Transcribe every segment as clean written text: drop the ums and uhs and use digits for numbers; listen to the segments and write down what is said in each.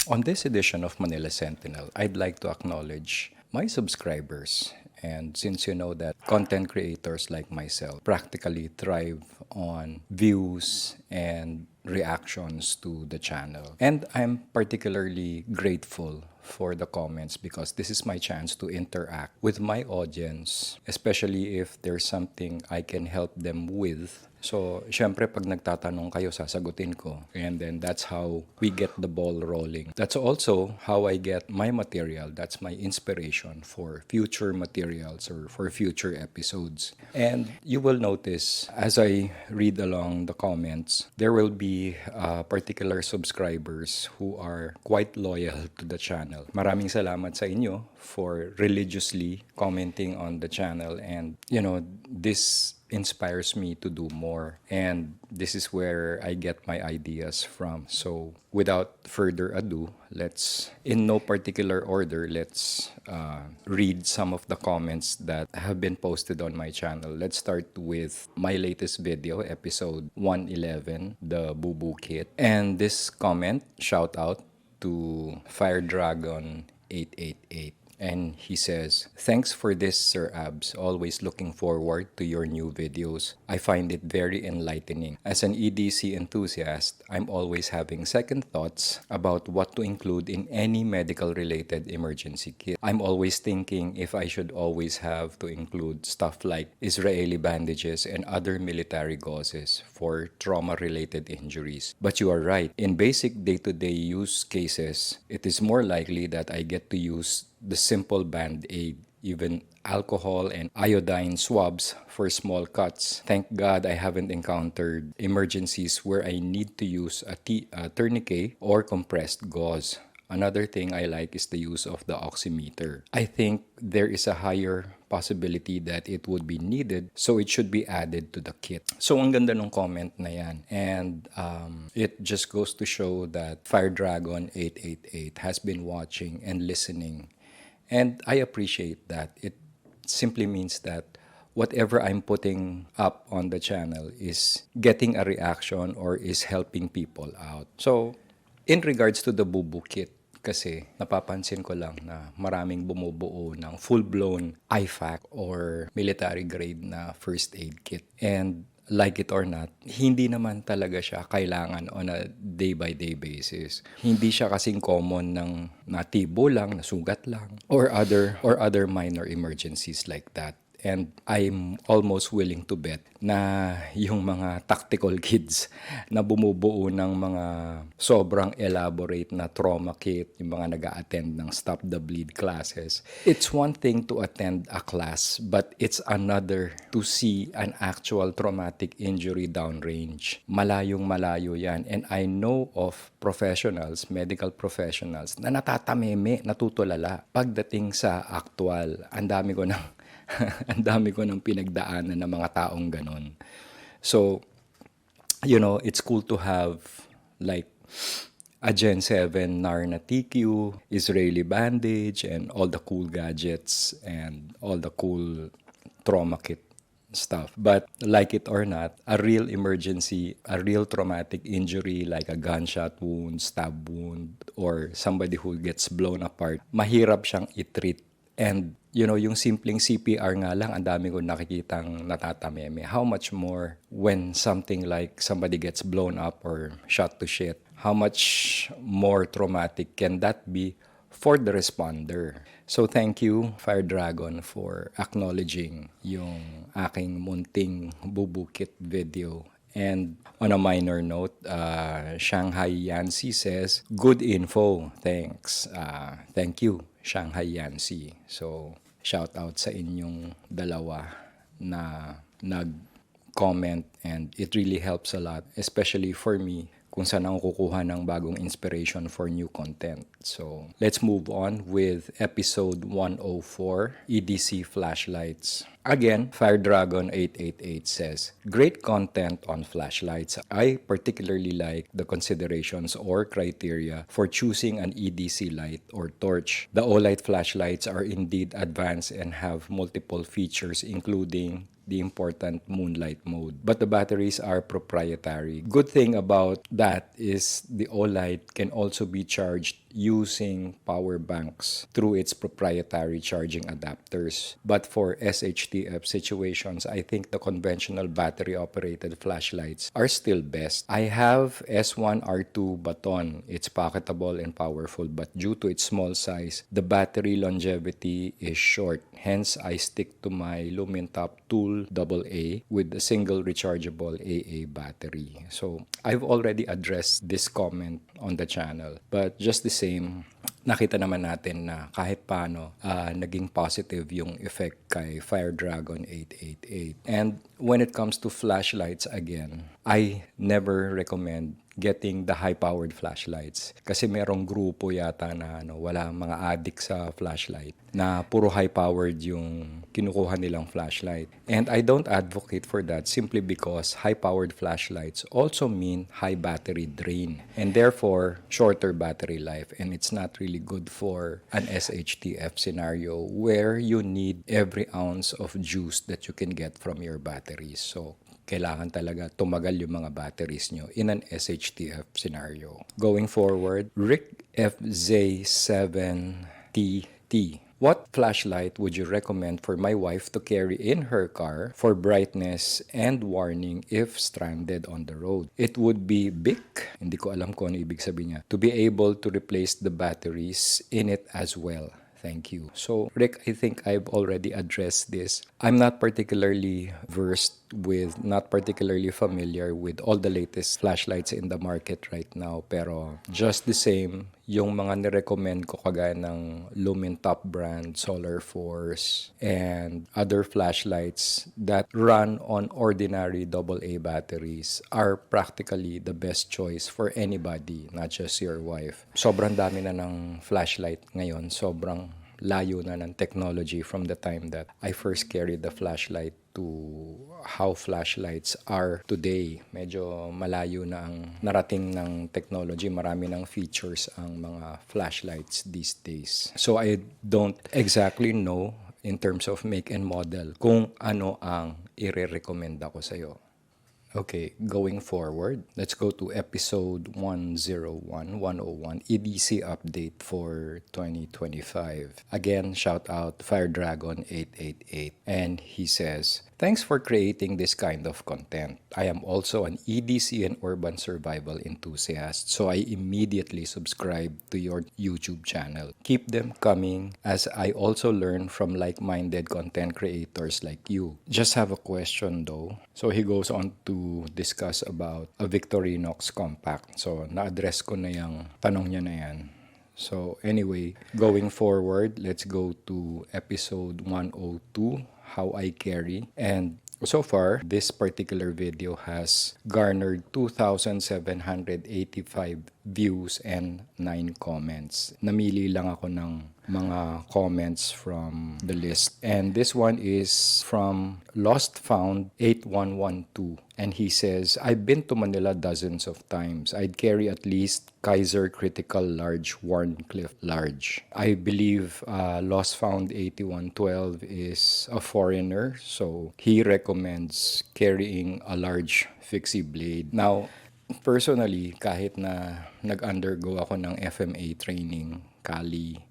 On this edition of Manila Sentinel, I'd like to acknowledge my subscribers. And since you know that content creators like myself practically thrive on views and reactions to the channel. And I'm particularly grateful for the comments because this is my chance to interact with my audience, especially if there's something I can help them with. So, syempre, pag nagtatanong kayo, sasagutin ko. And then that's how we get the ball rolling. That's also how I get my material. That's my inspiration for future materials or for future episodes. And you will notice, as I read along the comments, there will be particular subscribers who are quite loyal to the channel. Maraming salamat sa inyo for religiously commenting on the channel. And, this inspires me to do more, and this is where I get my ideas from. So without further ado, let's, in no particular order, let's read some of the comments that have been posted on my channel. Let's start with my latest video, episode 111, the Boo Boo Kit. And this comment, shout out to Fire Dragon 888. And he says, "Thanks for this, Sir Abs. Always looking forward to your new videos. I find it very enlightening. As an EDC enthusiast, I'm always having second thoughts about what to include in any medical-related emergency kit. I'm always thinking if I should always have to include stuff like Israeli bandages and other military gauzes for trauma-related injuries. But you are right. In basic day-to-day use cases, it is more likely that I get to use the simple band-aid, even alcohol and iodine swabs for small cuts. Thank God I haven't encountered emergencies where I need to use a tourniquet or compressed gauze. Another thing I like is the use of the oximeter. I think there is a higher possibility that it would be needed, so it should be added to the kit." So ang ganda ng comment na yan. And it just goes to show that Fire Dragon 888 has been watching and listening. And I appreciate that. It simply means that whatever I'm putting up on the channel is getting a reaction or is helping people out. So, in regards to the Boo Boo Kit, kasi napapansin ko lang na maraming bumubuo ng full-blown IFAC or military grade na first aid kit. And like it or not, hindi naman talaga siya kailangan on a day-by-day basis. Hindi siya kasing common ng natibo lang, nasugat lang, or other minor emergencies like that. And I'm almost willing to bet na yung mga tactical kids na bumubuo ng mga sobrang elaborate na trauma kit, yung mga nag-a-attend ng Stop the Bleed classes. It's one thing to attend a class, but it's another to see an actual traumatic injury downrange. Malayong malayo yan. And I know of professionals, medical professionals, na natatameme, natutulala. Pagdating sa actual, ang dami ko ng pinagdaanan ng mga taong ganon. So, it's cool to have like a Gen 7 Narna TQ, Israeli bandage, and all the cool gadgets and all the cool trauma kit stuff. But like it or not, a real emergency, a real traumatic injury like a gunshot wound, stab wound, or somebody who gets blown apart, mahirap siyang i-treat. And yung simpleng CPR nga lang, ang dami ko nakikitang natatameme. How much more when something like somebody gets blown up or shot to shit? How much more traumatic can that be for the responder? So thank you, Fire Dragon, for acknowledging yung aking munting bubukit video. And on a minor note, Shanghai Yancy says, "Good info, thanks." Thank you, Shanghai Yancy. So, shout out sa inyong dalawa na nag-comment, and it really helps a lot, especially for me kung saan ako kukuha ng bagong inspiration for new content. So, let's move on with episode 104, EDC Flashlights. Again, Fire Dragon 888 says, "Great content on flashlights. I particularly like the considerations or criteria for choosing an EDC light or torch. The Olight flashlights are indeed advanced and have multiple features including the important moonlight mode. But the batteries are proprietary. Good thing about that is the Olight can also be charged using power banks through its proprietary charging adapters. But for SHTF situations, I think the conventional battery-operated flashlights are still best. I have S1R2 Baton. It's pocketable and powerful, but due to its small size, the battery longevity is short. Hence, I stick to my Lumintop Tool AA with a single rechargeable AA battery. So, I've already addressed this comment on the channel. But just the same, nakita naman natin na kahit paano naging positive yung effect kay Fire Dragon 888. And when it comes to flashlights again, I never recommend getting the high-powered flashlights. Kasi merong grupo yata na wala mga addict sa flashlight na puro high-powered yung kinukuha nilang flashlight. And I don't advocate for that simply because high-powered flashlights also mean high battery drain and therefore shorter battery life. And it's not really good for an SHTF scenario where you need every ounce of juice that you can get from your batteries. So, kailangan talaga tumagal yung mga batteries nyo in an SHTF scenario. Going forward, Rick FJ7TT. What flashlight would you recommend for my wife to carry in her car for brightness and warning if stranded on the road? It would be BIC, hindi ko alam kung ano ibig sabihin niya, to be able to replace the batteries in it as well. Thank you. So, Rick, I think I've already addressed this. I'm not particularly familiar with all the latest flashlights in the market right now. Pero just the same, yung mga nirecommend ko kagaya ng Lumintop brand, Solar Force, and other flashlights that run on ordinary AA batteries are practically the best choice for anybody, not just your wife. Sobrang dami na ng flashlight ngayon. Sobrang layo na ng technology from the time that I first carried the flashlight to how flashlights are today. Medyo malayo na ang narating ng technology. Marami ng features ang mga flashlights these days. So I don't exactly know in terms of make and model kung ano ang i-recommend ako sa'yo. Okay, going forward, let's go to episode 101 EDC update for 2025. Again, shout out Fire Dragon 888. And he says, thanks for creating this kind of content. I am also an EDC and urban survival enthusiast, so I immediately subscribed to your YouTube channel. Keep them coming as I also learn from like-minded content creators like you. Just have a question though. So he goes on to discuss about a Victorinox compact. So na-address ko na yung tanong niya na yan. So anyway, going forward, let's go to episode 102, How I Carry. And so far, this particular video has garnered 2,785 views and 9 comments. Namili lang ako ng mga comments from the list. And this one is from Lost Found 8112. And he says, I've been to Manila dozens of times. I'd carry at least Kaiser Critical Large Warncliffe Large. I believe Lost Found 8112 is a foreigner. So he recommends carrying a large fixie blade. Now, personally, kahit na nag-undergo ako ng FMA training, Kali,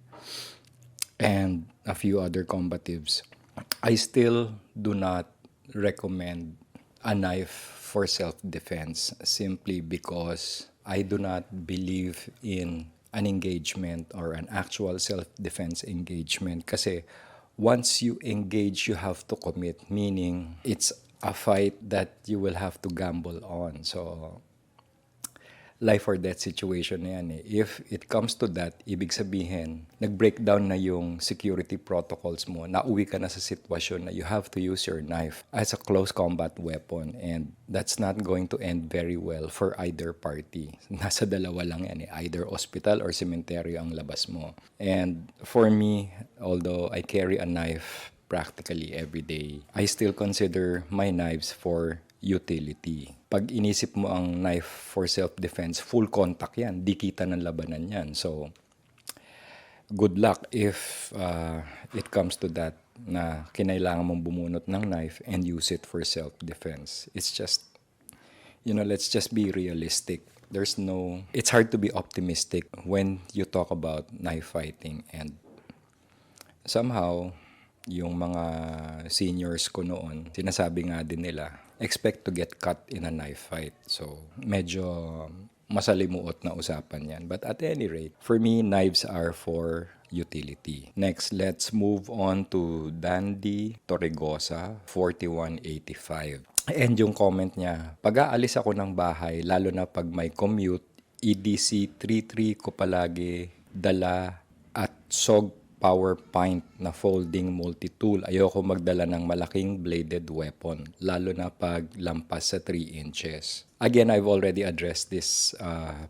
and a few other combatives, I still do not recommend a knife for self-defense simply because I do not believe in an engagement or an actual self-defense engagement. Kasi once you engage, you have to commit, meaning it's a fight that you will have to gamble on. So, life or death situation na yan eh. If it comes to that, ibig sabihin, nag-breakdown na yung security protocols mo, nauwi ka na sa sitwasyon na you have to use your knife as a close combat weapon, and that's not going to end very well for either party. Nasa dalawa lang yan eh, either hospital or cemetery ang labas mo. And for me, although I carry a knife practically every day, I still consider my knives for utility. Pag inisip mo ang knife for self-defense, full contact yan. Di kita ng labanan yan. So, good luck if it comes to that na kinailangan mong bumunot ng knife and use it for self-defense. It's just, let's just be realistic. It's hard to be optimistic when you talk about knife fighting, and somehow, yung mga seniors ko noon, sinasabi nga din nila, expect to get cut in a knife fight. So, medyo masalimuot na usapan yan. But at any rate, for me, knives are for utility. Next, let's move on to Dandy Torregosa, 4185. And yung comment niya, pag-aalis ako ng bahay, lalo na pag may commute, EDC 33 ko palagi dala at SOG power pint na folding multi-tool. Ayoko magdala ng malaking bladed weapon, lalo na pag lampas sa 3 inches. Again, I've already addressed this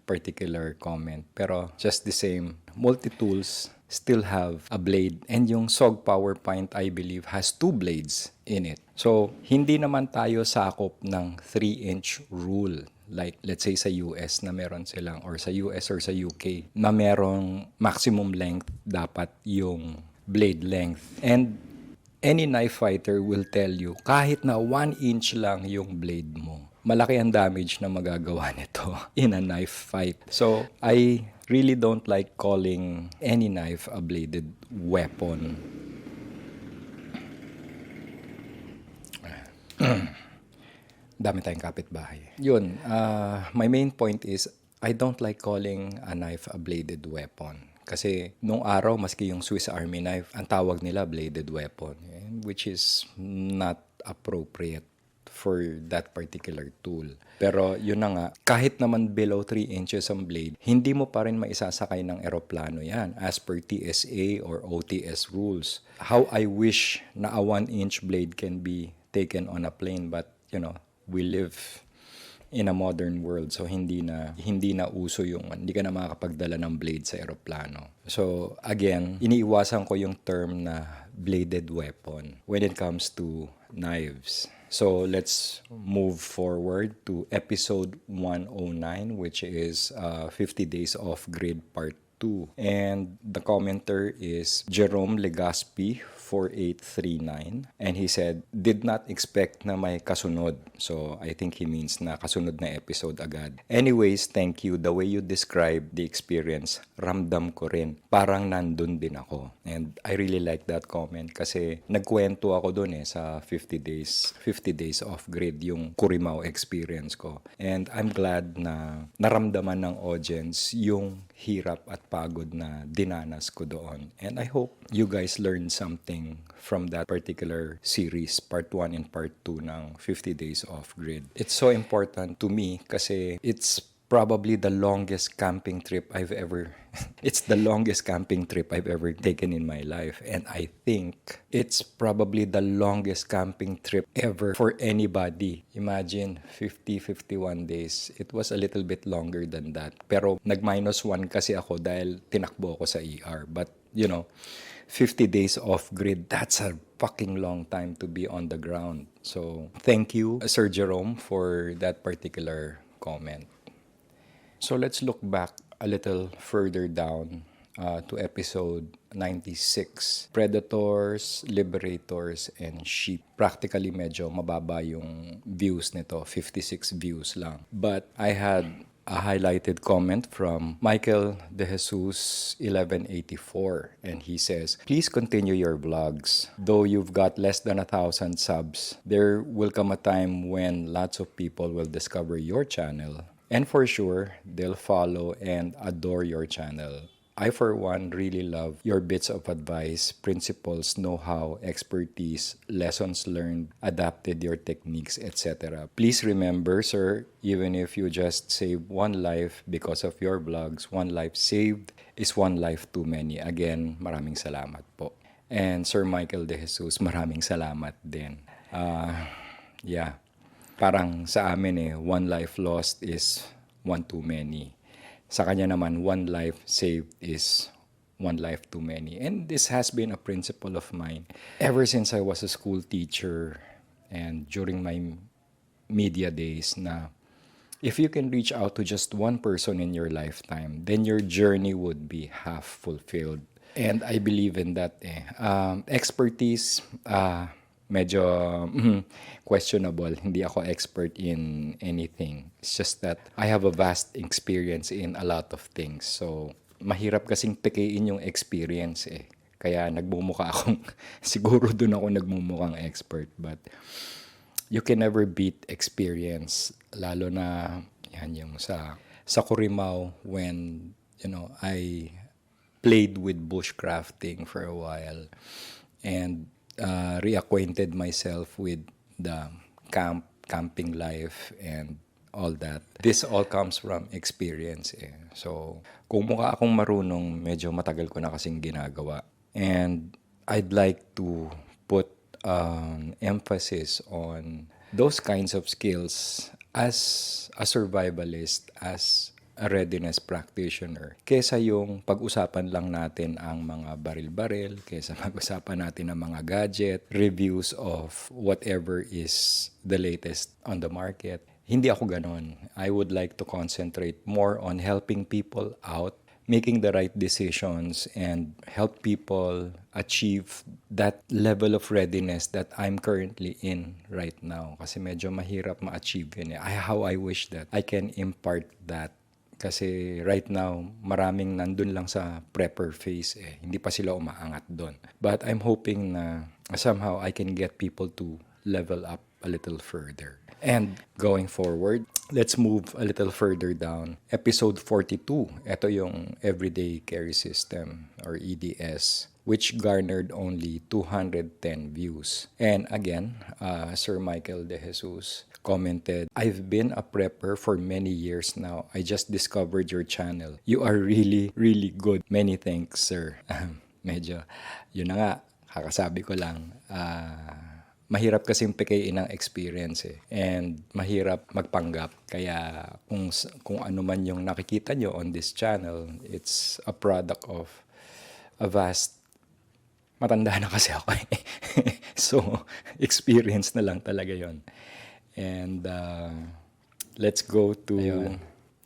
particular comment. Pero just the same, multi-tools still have a blade. And yung SOG power pint, I believe, has 2 blades in it. So, hindi naman tayo sakop ng 3-inch rule. Like, let's say sa US na meron silang, or sa US or sa UK, na merong maximum length dapat yung blade length. And any knife fighter will tell you, kahit na 1 inch lang yung blade mo, malaki ang damage na magagawa nito in a knife fight. So, I really don't like calling any knife a bladed weapon. Dami tayong kapitbahay. Yun, my main point is, I don't like calling a knife a bladed weapon. Kasi nung araw, maski yung Swiss Army knife, ang tawag nila bladed weapon, which is not appropriate for that particular tool. Pero yun na nga, kahit naman below 3 inches ang blade, hindi mo pa rin maisasakay ng eroplano yan as per TSA or OTS rules. How I wish na a 1-inch blade can be taken on a plane, but we live in a modern world, so hindi na uso yung, hindi ka na makakapagdala ng blade sa eroplano. So again, iniiwasan ko yung term na bladed weapon when it comes to knives. So let's move forward to episode 109, which is 50 Days Off Grid Part 2. And the commenter is Jerome Legaspi 4839, and he said, did not expect na may kasunod. So I think he means na kasunod na episode agad. Anyways, thank you. The way you describe the experience, ramdam ko rin. Parang nandun din ako. And I really like that comment kasi nagkwento ako dun sa 50 days off grid, yung Curimaw experience ko. And I'm glad na naramdaman ng audience yung hirap at pagod na dinanas ko doon. And I hope you guys learned something from that particular series, part 1 and part 2 ng 50 Days Off Grid. It's so important to me kasi it's probably the longest camping trip I've ever taken in my life. And I think it's probably the longest camping trip ever for anybody. Imagine, 51 days. It was a little bit longer than that. Pero nag-1 kasi ako dahil tinakbo ako sa ER. But, 50 days off grid, that's a fucking long time to be on the ground. So, thank you, Sir Jerome, for that particular comment. So let's look back a little further down to episode 96. Predators, Liberators, and Sheep. Practically medyo mababa yung views nito, 56 views lang. But I had a highlighted comment from Michael De Jesus 1184, and he says, please continue your vlogs. Though you've got less than 1,000 subs, there will come a time when lots of people will discover your channel. And for sure, they'll follow and adore your channel. I, for one, really love your bits of advice, principles, know-how, expertise, lessons learned, adapted your techniques, etc. Please remember, sir, even if you just save one life because of your vlogs, one life saved is one life too many. Again, maraming salamat po. And Sir Michael De Jesus, maraming salamat din. Yeah. Parang sa amin one life lost is one too many. Sa kanya naman, one life saved is one life too many. And this has been a principle of mine ever since I was a school teacher and during my media days na if you can reach out to just one person in your lifetime, then your journey would be half fulfilled. And I believe in that expertise, medyo questionable. Hindi ako expert in anything. It's just that I have a vast experience in a lot of things. So, mahirap kasing pikein yung experience eh. Kaya nagmumukha akong, siguro dun ako nagmumukhang expert. But you can never beat experience. Lalo na, yan yung sa Corimao when, I played with bushcrafting for a while and reacquainted myself with the camping life and all that. This all comes from experience eh. So, kung mukha akong marunong, medyo matagal ko na kasing ginagawa. And I'd like to put emphasis on those kinds of skills as a survivalist, as a readiness practitioner, kesa yung pag-usapan lang natin ang mga baril-baril, kesa pag-usapan natin ang mga gadget, reviews of whatever is the latest on the market. Hindi ako ganon. I would like to concentrate more on helping people out, making the right decisions, and help people achieve that level of readiness that I'm currently in right now. Kasi medyo mahirap ma-achieve yun eh. How I wish that I can impart that. Kasi right now, maraming nandun lang sa prepper phase eh. Hindi pa sila umaangat doon. But I'm hoping na somehow I can get people to level up a little further. And going forward, let's move a little further down. Episode 42, ito yung Everyday Carry System or EDS, which garnered only 210 views. And again, Sir Michael De Jesus commented, I've been a prepper for many years now. I just discovered your channel. You are really, really good. Many thanks, sir. Medyo, yun na nga, kakasabi ko lang, mahirap kasing pikein ng experience eh. And mahirap magpanggap. Kaya kung ano man yung nakikita nyo on this channel, it's a product of a vast, matanda na kasi ako eh. So, experience na lang talaga yon. And let's go to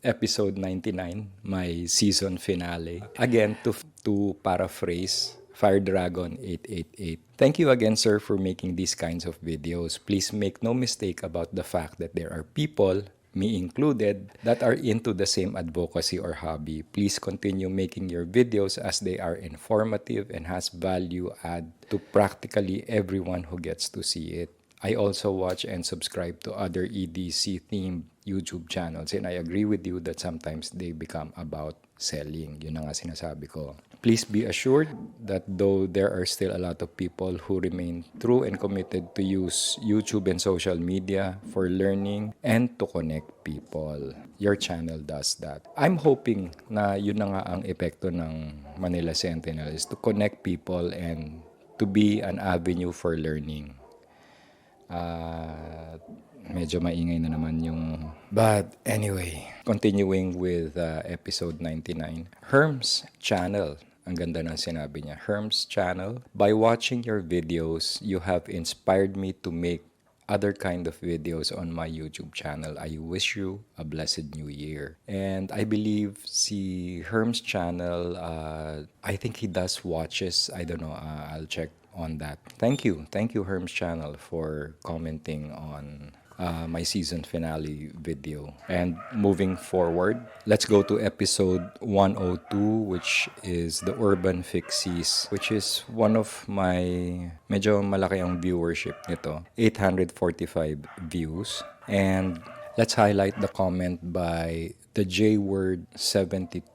episode 99, my season finale. Again, to paraphrase Fire Dragon 888. Thank you again, sir, for making these kinds of videos. Please make no mistake about the fact that there are people, me included, that are into the same advocacy or hobby. Please continue making your videos as they are informative and has value add to practically everyone who gets to see it. I also watch and subscribe to other EDC-themed YouTube channels, and I agree with you that sometimes they become about selling. Yun na nga sinasabi ko. Please be assured that though there are still a lot of people who remain true and committed to use YouTube and social media for learning and to connect people, your channel does that. I'm hoping na yun na nga ang epekto ng Manila Sentinel, is to connect people and to be an avenue for learning. Medyo maingay na naman yung... But anyway, continuing with episode 99, Herm's channel. Ang ganda ng sinabi niya. Herm's channel. By watching your videos, you have inspired me to make other kind of videos on my YouTube channel. I wish you a blessed new year. And I believe si Herm's channel, I think he does watches. I don't know. I'll check on that. Thank you, Herm's channel, for commenting on my season finale video. And moving forward, let's go to episode 102, which is the Urban Fixies, which is one of my, medyo malaki ang viewership nito, 845 views. And let's highlight the comment by the J-Word 72.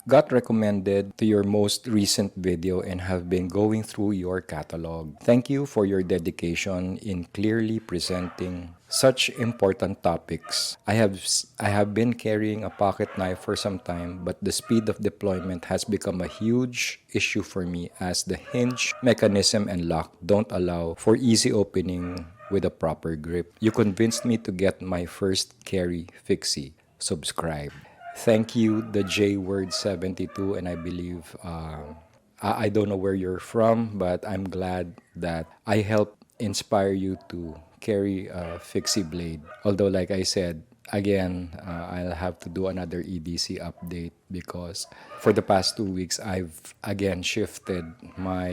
Got recommended to your most recent video and have been going through your catalog. Thank you for your dedication in clearly presenting such important topics. I have been carrying a pocket knife for some time, but the speed of deployment has become a huge issue for me, as the hinge mechanism and lock don't allow for easy opening with a proper grip. You convinced me to get my first carry fixie. Subscribe. Thank you, the J-Word 72, and I believe I don't know where you're from, but I'm glad that I helped inspire you to carry a fixie blade. Although, like I said, again, I'll have to do another EDC update because for the past 2 weeks, I've again shifted my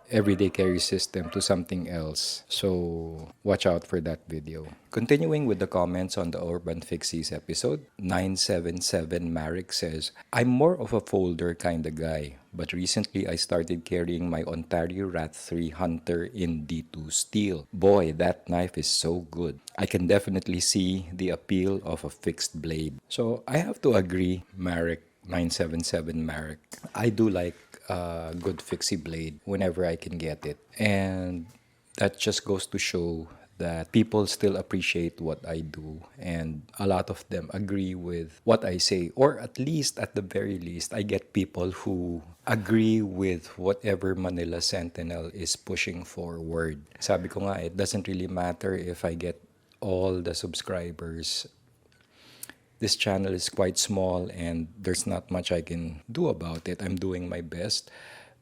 everyday carry system to something else. So watch out for that video. Continuing with the comments on the Urban Fixies episode, 977 Marek says, I'm more of a folder kind of guy, but recently I started carrying my Ontario Rat 3 Hunter in D2 steel. Boy, that knife is so good. I can definitely see the appeal of a fixed blade. So I have to agree, Marek, 977 Marek. I do like a good fixie blade whenever I can get it. And that just goes to show that people still appreciate what I do, and a lot of them agree with what I say, or at least, at the very least, I get people who agree with whatever Manila Sentinel is pushing forward. Sabi ko nga, it doesn't really matter if I get all the subscribers. This channel is quite small and there's not much I can do about it. I'm doing my best.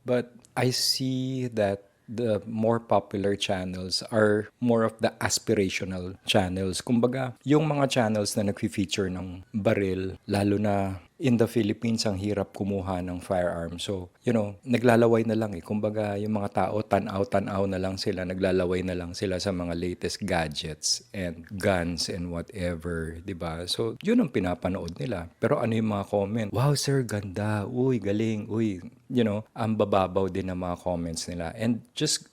But I see that the more popular channels are more of the aspirational channels. Kumbaga, yung mga channels na nag-feature ng baril, lalo na in the Philippines, ang hirap kumuha ng firearm. So, naglalaway na lang eh. Kumbaga, yung mga tao, tanaw-tanaw na lang sila, naglalaway na lang sila sa mga latest gadgets and guns and whatever, di ba? So, yun ang pinapanood nila. Pero ano yung mga comment? Wow, sir, ganda. Uy, galing. Uy, ang bababaw din ng mga comments nila. And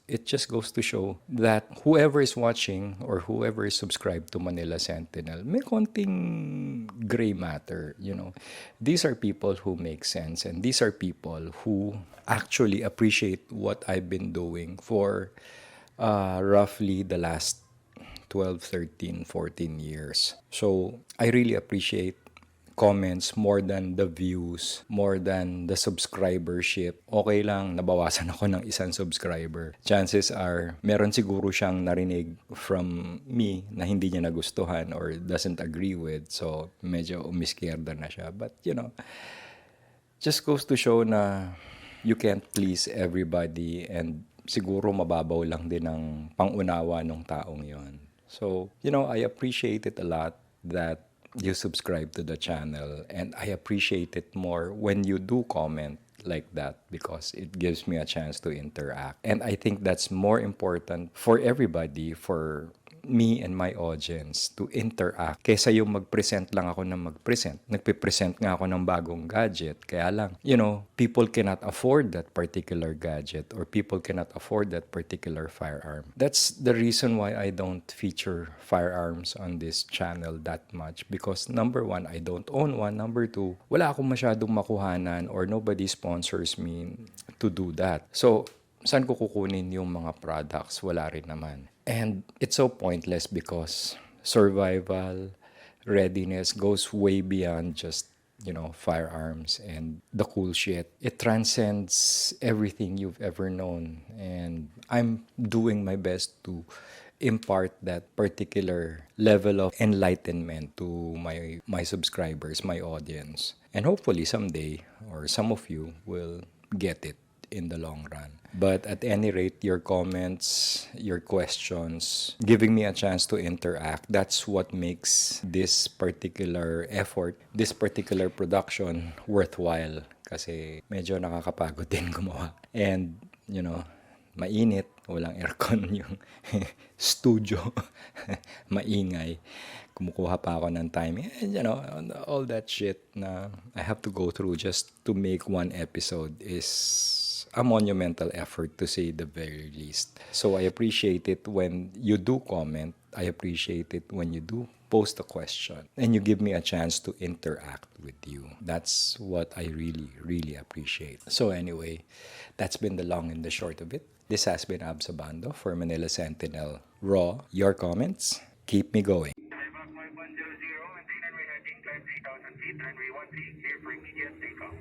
it just goes to show that whoever is watching or whoever is subscribed to Manila Sentinel, may konting gray matter, These are people who make sense, and these are people who actually appreciate what I've been doing for roughly the last 12, 13, 14 years. So I really appreciate comments more than the views, more than the subscribership. Okay lang, nabawasan ako ng isang subscriber. Chances are, meron siguro siyang narinig from me na hindi niya nagustuhan or doesn't agree with. So, medyo umiskierda na siya. But, just goes to show na you can't please everybody, and siguro mababaw lang din ang pangunawa ng taong yon. So, I appreciate it a lot that you subscribe to the channel, and I appreciate it more when you do comment like that because it gives me a chance to interact. And I think that's more important for everybody, for me and my audience, to interact kaysa yung mag-present lang ako ng mag-present. Nagpe-present nga ako ng bagong gadget, kaya lang, people cannot afford that particular gadget or people cannot afford that particular firearm. That's the reason why I don't feature firearms on this channel that much because number one, I don't own one. Number two, wala akong masyadong makuhanan or nobody sponsors me to do that. So, saan ko kukunin yung mga products? Wala rin naman. And it's so pointless because survival, readiness goes way beyond just, firearms and the cool shit. It transcends everything you've ever known. And I'm doing my best to impart that particular level of enlightenment to my subscribers, my audience. And hopefully someday, or some of you will get it in the long run. But at any rate, your comments, your questions, giving me a chance to interact, that's what makes this particular effort, this particular production worthwhile. Kasi medyo nakakapagod din gumawa. And, mainit, walang aircon yung studio, maingay. Kumukuha pa ako ng time. And, all that shit na I have to go through just to make one episode is a monumental effort, to say the very least. So I appreciate it when you do comment. I appreciate it when you do post a question and you give me a chance to interact with you. That's what I really, really appreciate. So anyway, that's been the long and the short of it. This has been Abs Abando for Manila Sentinel Raw. Your comments keep me going. Runway 100, maintain runway heading, climb 3,000 feet, runway 13, clear for immediate takeoff.